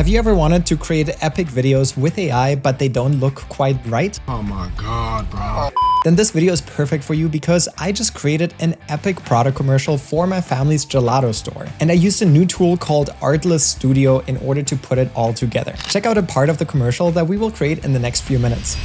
Have you ever wanted to create epic videos with AI, but they don't look quite right? Oh my God, bro. Then this video is perfect for you because I just created an epic product commercial for my family's gelato store. And I used a new tool called Artlist Studio in order to put it all together. Check out a part of the commercial that we will create in the next few minutes.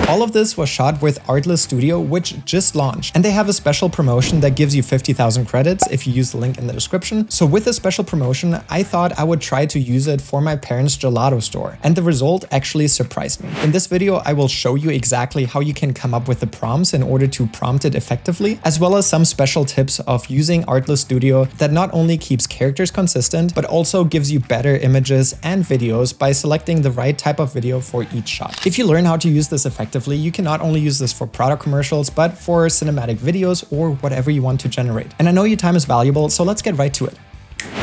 All of this was shot with Artlist Studio, which just launched, and they have a special promotion that gives you 50,000 credits if you use the link in the description. So with a special promotion, I thought I would try to use it for my parents' gelato store, and the result actually surprised me. In this video, I will show you exactly how you can come up with the prompts in order to prompt it effectively, as well as some special tips of using Artlist Studio that not only keeps characters consistent, but also gives you better images and videos by selecting the right type of video for each shot. If you learn how to use this effectively, you can not only use this for product commercials, but for cinematic videos or whatever you want to generate. And I know your time is valuable, so let's get right to it.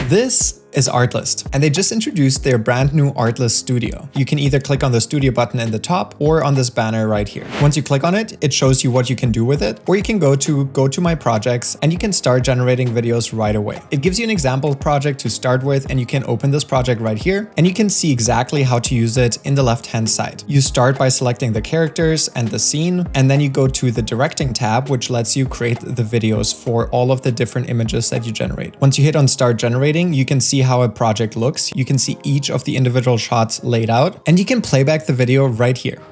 This is Artlist, and they just introduced their brand new Artlist Studio. You can either click on the studio button in the top or on this banner right here. Once you click on it, it shows you what you can do with it, or you can go to my projects and you can start generating videos right away. It gives you an example project to start with, and you can open this project right here and you can see exactly how to use it in the left-hand side. You start by selecting the characters and the scene, and then you go to the directing tab, which lets you create the videos for all of the different images that you generate. Once you hit on start generating, you can see how a project looks. You can see each of the individual shots laid out, and you can play back the video right here.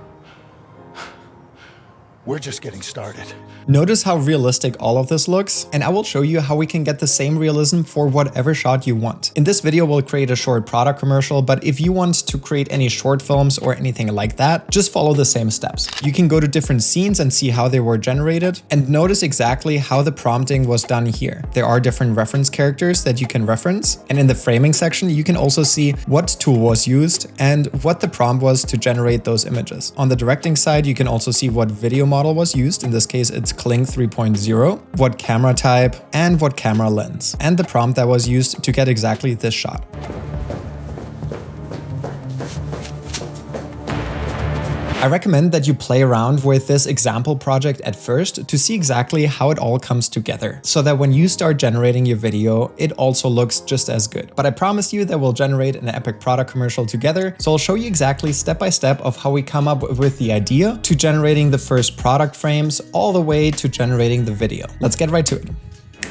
We're just getting started. Notice how realistic all of this looks, and I will show you how we can get the same realism for whatever shot you want. In this video, we'll create a short product commercial, but if you want to create any short films or anything like that, just follow the same steps. You can go to different scenes and see how they were generated, and notice exactly how the prompting was done here. There are different reference characters that you can reference, and in the framing section, you can also see what tool was used and what the prompt was to generate those images. On the directing side, you can also see what video model was used. In this case, it's Kling 3.0, what camera type, and what camera lens, and the prompt that was used to get exactly this shot. I recommend that you play around with this example project at first to see exactly how it all comes together, so that when you start generating your video, it also looks just as good. But I promise you that we'll generate an epic product commercial together, so I'll show you exactly step by step of how we come up with the idea to generating the first product frames all the way to generating the video. Let's get right to it.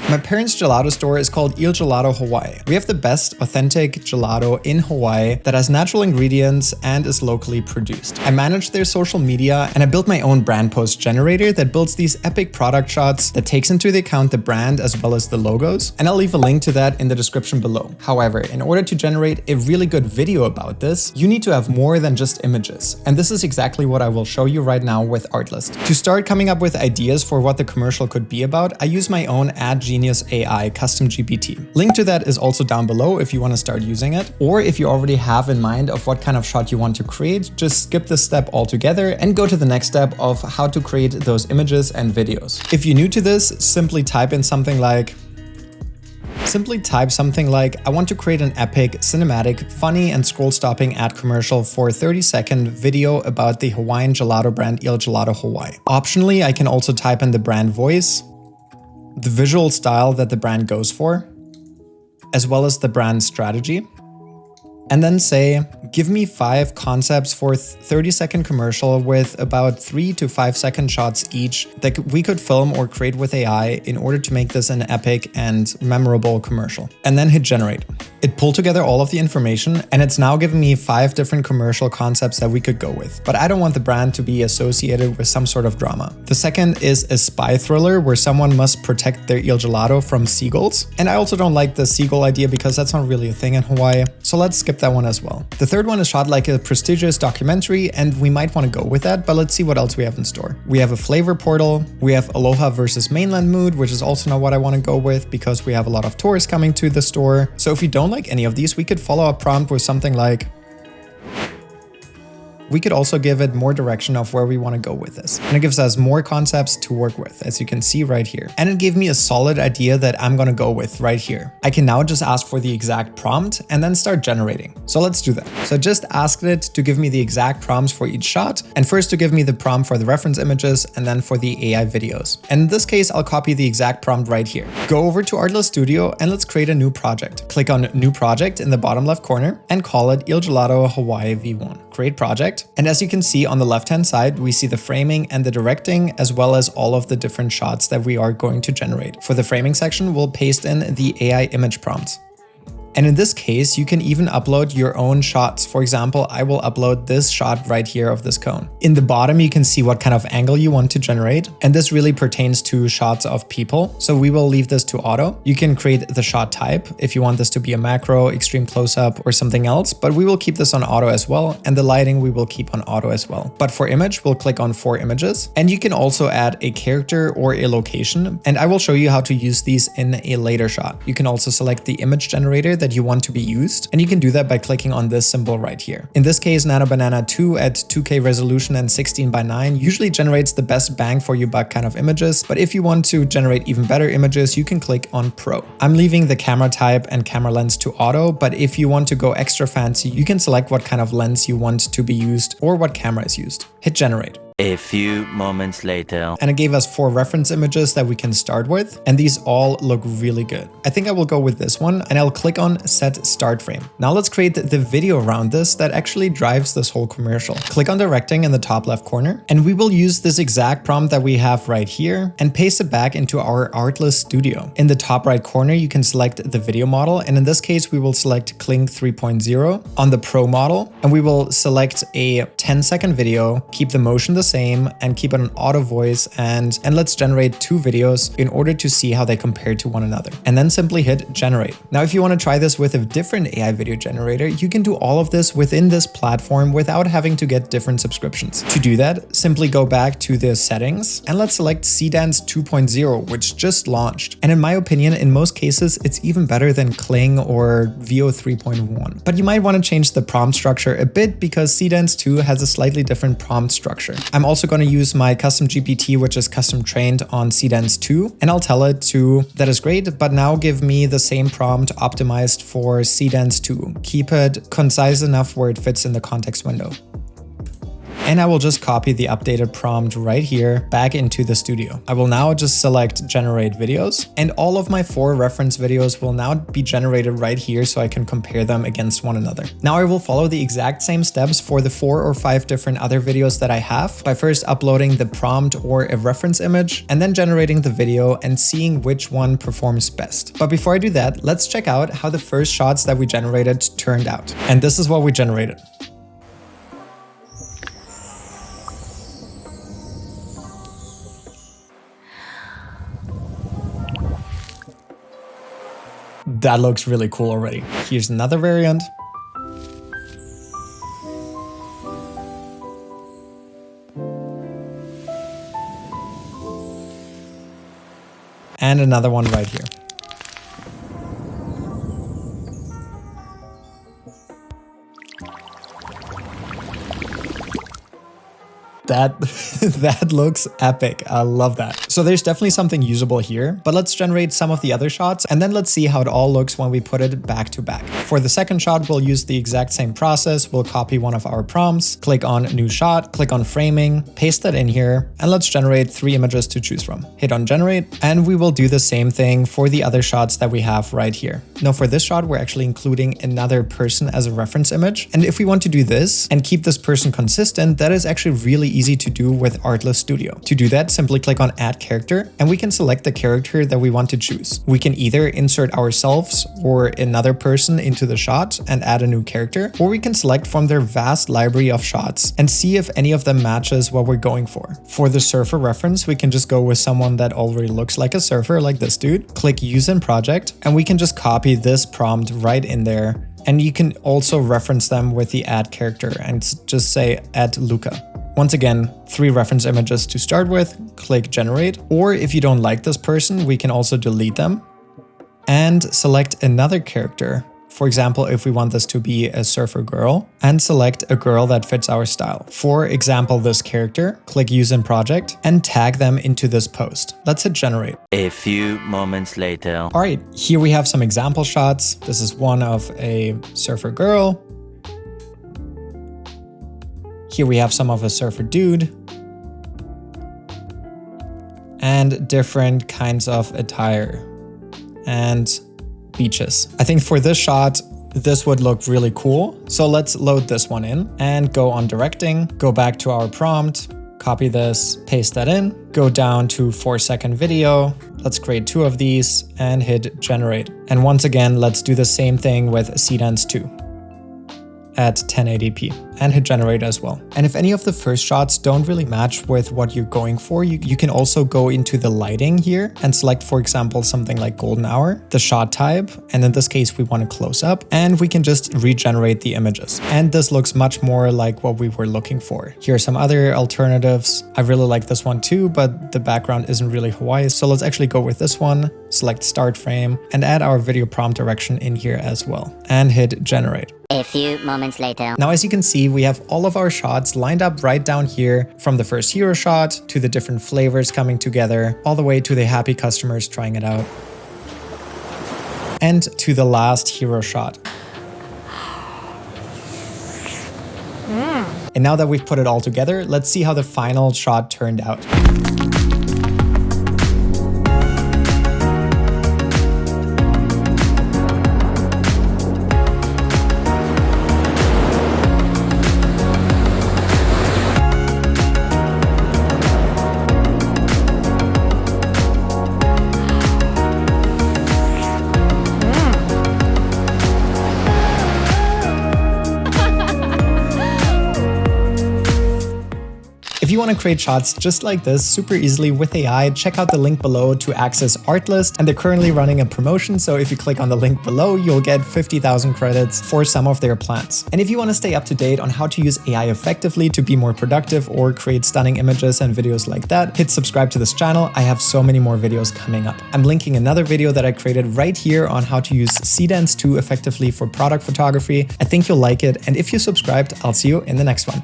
My parents' gelato store is called Il Gelato Hawaii. We have the best authentic gelato in Hawaii that has natural ingredients and is locally produced. I manage their social media, and I built my own brand post generator that builds these epic product shots that takes into account the brand as well as the logos, and I'll leave a link to that in the description below. However, in order to generate a really good video about this, you need to have more than just images, and this is exactly what I will show you right now with Artlist. To start coming up with ideas for what the commercial could be about, I use my own Genius AI custom GPT. Link to that is also down below if you want to start using it, or if you already have in mind of what kind of shot you want to create, just skip this step altogether and go to the next step of how to create those images and videos. If you're new to this, simply type something like, I want to create an epic, cinematic, funny, and scroll-stopping ad commercial for a 30-second video about the Hawaiian gelato brand Il Gelato Hawaii. Optionally, I can also type in the brand voice, the visual style that the brand goes for, as well as the brand strategy, and then say, give me 5 concepts for 30-second commercial with about 3 to 5 second shots each that we could film or create with AI in order to make this an epic and memorable commercial. And then hit generate. It pulled together all of the information, and it's now giving me 5 different commercial concepts that we could go with. But I don't want the brand to be associated with some sort of drama. The second is a spy thriller where someone must protect their Il Gelato from seagulls. And I also don't like the seagull idea because that's not really a thing in Hawaii. So let's skip that one as well. The third one is shot like a prestigious documentary, and we might want to go with that, but let's see what else we have in store. We have a flavor portal, we have Aloha versus mainland mood, which is also not what I want to go with because we have a lot of tourists coming to the store. So if we don't like any of these, we could follow a prompt with something like, We could also give it more direction of where we want to go with this. And it gives us more concepts to work with, as you can see right here. And it gave me a solid idea that I'm going to go with right here. I can now just ask for the exact prompt and then start generating. So let's do that. So I just asked it to give me the exact prompts for each shot, and first to give me the prompt for the reference images and then for the AI videos. And in this case, I'll copy the exact prompt right here. Go over to Artlist Studio and let's create a new project. Click on New Project in the bottom left corner and call it Il Gelato Hawaii V1. Create project. And as you can see on the left-hand side, we see the framing and the directing, as well as all of the different shots that we are going to generate. For the framing section, we'll paste in the AI image prompts. And in this case, you can even upload your own shots. For example, I will upload this shot right here of this cone. In the bottom, you can see what kind of angle you want to generate. And this really pertains to shots of people. So we will leave this to auto. You can create the shot type if you want this to be a macro, extreme close-up, or something else, but we will keep this on auto as well. And the lighting we will keep on auto as well. But for image, we'll click on 4 images. And you can also add a character or a location. And I will show you how to use these in a later shot. You can also select the image generator that you want to be used, and you can do that by clicking on this symbol right here. In this case, Nano Banana 2 at 2K resolution and 16:9 usually generates the best bang for your buck kind of images, but if you want to generate even better images, you can click on Pro. I'm leaving the camera type and camera lens to auto, but if you want to go extra fancy, you can select what kind of lens you want to be used or what camera is used. Hit generate. A few moments later. And it gave us 4 reference images that we can start with, and these all look really good. I think I will go with this one, and I'll click on Set Start Frame. Now let's create the video around this that actually drives this whole commercial. Click on directing in the top left corner, and we will use this exact prompt that we have right here and paste it back into our Artlist Studio. In the top right corner, you can select the video model, and in this case, we will select Kling 3.0 on the Pro model, and we will select a 10-second video, keep the motion the same, and keep it on auto voice, and let's generate 2 videos in order to see how they compare to one another. And then simply hit generate. Now, if you want to try this with a different AI video generator, you can do all of this within this platform without having to get different subscriptions. To do that, simply go back to the settings and let's select Seedance 2.0, which just launched. And in my opinion, in most cases, it's even better than Kling or VO 3.1. But you might want to change the prompt structure a bit because Seedance 2 has a slightly different prompt structure. I'm also going to use my custom GPT, which is custom trained on Seedance 2, and I'll tell it to, that is great, but now give me the same prompt optimized for Seedance 2. Keep it concise enough where it fits in the context window. And I will just copy the updated prompt right here back into the studio. I will now just select generate videos, and all of my 4 reference videos will now be generated right here so I can compare them against one another. Now I will follow the exact same steps for the 4 or 5 different other videos that I have by first uploading the prompt or a reference image and then generating the video and seeing which one performs best. But before I do that, let's check out how the first shots that we generated turned out. And this is what we generated. That looks really cool already. Here's another variant. And another one right here. That looks epic. I love that. So there's definitely something usable here, but let's generate some of the other shots and then let's see how it all looks when we put it back to back. For the second shot, we'll use the exact same process. We'll copy one of our prompts, click on new shot, click on framing, paste that in here, and let's generate 3 images to choose from. Hit on generate, and we will do the same thing for the other shots that we have right here. Now for this shot, we're actually including another person as a reference image. And if we want to do this and keep this person consistent, that is actually really easy to do with Artlist Studio. To do that, simply click on Add Character, and we can select the character that we want to choose. We can either insert ourselves or another person into the shot and add a new character, or we can select from their vast library of shots and see if any of them matches what we're going for. For the surfer reference, we can just go with someone that already looks like a surfer, like this dude. Click Use in Project, and we can just copy this prompt right in there. And you can also reference them with the add character and just say add Luca. Once again, 3 reference images to start with, click generate, or if you don't like this person, we can also delete them and select another character For example, if we want this to be a surfer girl, and select a girl that fits our style. For example, this character, click use in project and tag them into this post. Let's hit generate. A few moments later. All right, here we have some example shots. This is one of a surfer girl. Here we have some of a surfer dude. And different kinds of attire and beaches. I think for this shot, this would look really cool. So let's load this one in and go on directing, go back to our prompt, copy this, paste that in, go down to 4-second video. Let's create 2 of these and hit generate. And once again, let's do the same thing with Seedance 2 at 1080p and hit generate as well. And if any of the first shots don't really match with what you're going for, you can also go into the lighting here and select, for example, something like golden hour, the shot type, and in this case, we want to close up, and we can just regenerate the images. And this looks much more like what we were looking for. Here are some other alternatives. I really like this one too, but the background isn't really Hawaii. So let's actually go with this one, select start frame, and add our video prompt direction in here as well, and hit generate. A few moments later. Now, as you can see, we have all of our shots lined up right down here, from the first hero shot to the different flavors coming together, all the way to the happy customers trying it out, and to the last hero shot. And now that we've put it all together, let's see how the final shot turned out. If you want to create shots just like this super easily with AI, check out the link below to access Artlist, and they're currently running a promotion, so if you click on the link below, you'll get 50,000 credits for some of their plans. And if you want to stay up to date on how to use AI effectively to be more productive or create stunning images and videos like that, hit subscribe to this channel. I have so many more videos coming up. I'm linking another video that I created right here on how to use Seedance 2 effectively for product photography. I think you'll like it, and if you subscribed, I'll see you in the next one.